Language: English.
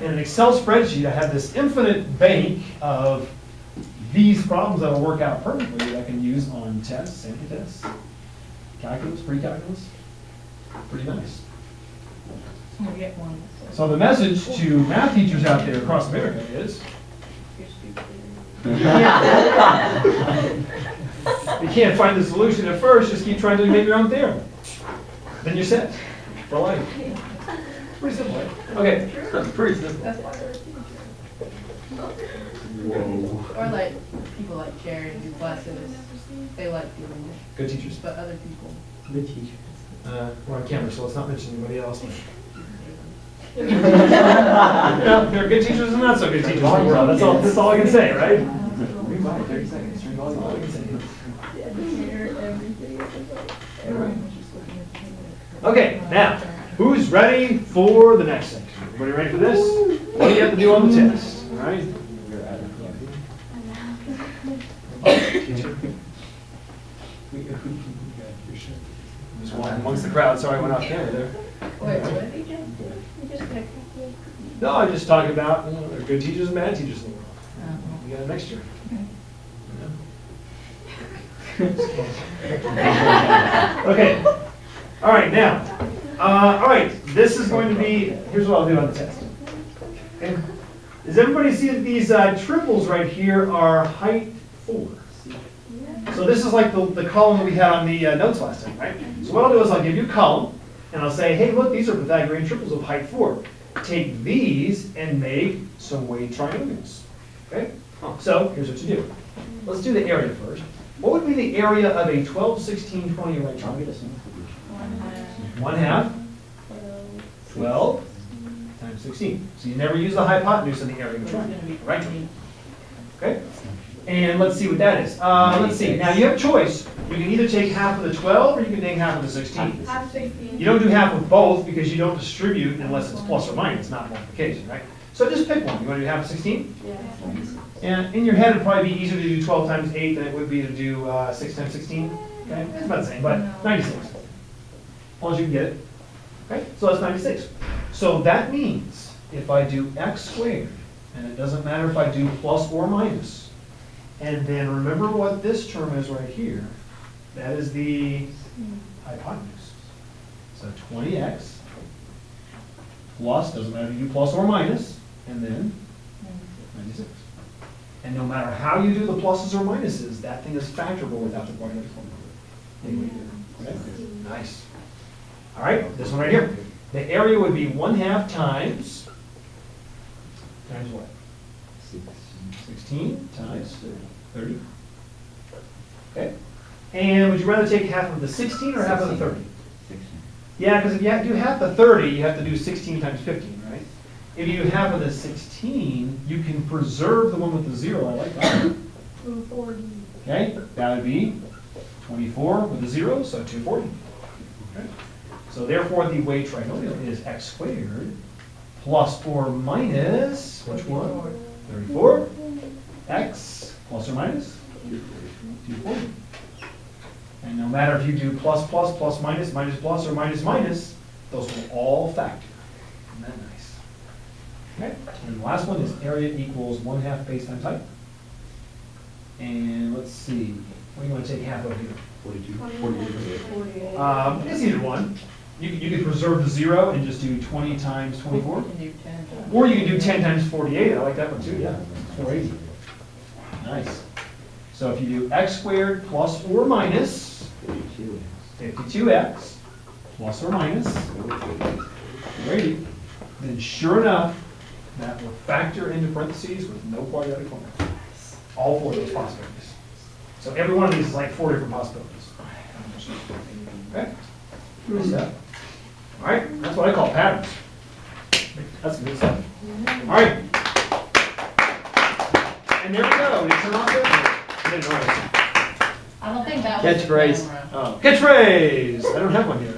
In an Excel spreadsheet, I have this infinite bank of these problems that will work out perfectly that I can use on tests, sample tests, calculus, pre-calculus. Pretty nice. We'll get one. So the message to math teachers out there across America is, you can't find the solution at first, just keep trying to make your own theorem. Then you're set for life. Pretty simple, right? Okay. Pretty simple. That's why they're a teacher. Whoa. Or like people like Jared who classes, they like doing it, Good teachers. but other people. Good teacher. We're on camera, so let's not mention anybody else. Yeah, there are good teachers and not so good teachers in the world. That's all I can say, right? Rewind 30 seconds. That's all I can say. Okay, now, who's ready for the next section? Everybody ready for this? What do you have to do on the test? All right? Just one amongst the crowd. Sorry, I went off camera there. Wait, what? No, I'm just talking about, there are good teachers and bad teachers in the world. You got a mixture. Okay. All right, now. All right, this is going to be, here's what I'll do on the test. Okay. Does everybody see that these triples right here are height 4? So this is like the column that we had on the notes last time, right? So what I'll do is I'll give you a column, and I'll say, hey, look, these are Pythagorean triples of height 4. Take these and make some weighted trinomials. Okay? So here's what you do. Let's do the area first. What would be the area of a 12, 16, 20 right triangle? 1/2. 12 times 16. So you never use the hypotenuse in the area of a triangle, right? Okay? And let's see what that is. Let's see. Now you have a choice. You can either take half of the 12 or you can take half of the 16. Half 16. You don't do half of both because you don't distribute unless it's plus or minus, not multiplication, right? So just pick one. You want to do half of 16? Yeah. And in your head, it'd probably be easier to do 12 times 8 than it would be to do 6 times 16. Okay? It's about the same, but 96. As long as you can get it. Okay? So that's 96. So that means if I do x squared, and it doesn't matter if I do plus or minus, and then remember what this term is right here, that is the hypotenuse. So 20x plus, doesn't matter if you do plus or minus, and then 96. And no matter how you do the pluses or minuses, that thing is factorable without the quadratic formula. Okay? Nice. All right, this one right here. The area would be 1/2 times what? 16 times 30. Okay. And would you rather take half of the 16 or half of the 30? 16. Yeah, because if you do half the 30, you have to do 16 times 15, right? If you do half of the 16, you can preserve the one with the 0. I like that. 240. Okay, that would be 24 with a 0, so 240. Okay. So therefore, the weight trinomial is x squared plus or minus, which one? 34. X plus or minus 240. And no matter if you do plus, plus, plus, minus, minus, plus, or minus, minus, those will all factor. Isn't that nice? Okay. And the last one is area equals 1/2 base times height. And let's see, what do you want to take half of here? 42. 48. It's either one. You could preserve the 0 and just do 20 times 24. You can do 10 times. Or you can do 10 times 48. I like that one too, yeah. 480. Nice. So if you do x squared plus or minus 52x plus or minus 480, then sure enough, that will factor into parentheses with no quadratic formula. All 4 of those possibilities. So every one of these is like 4 different possibilities. Okay? Good stuff. All right, that's what I call patterns. That's good stuff. All right. And there we go. We turn off this. I didn't notice. I don't think that was the Catchphrase. camera. Oh, catchphrase. I don't have one here.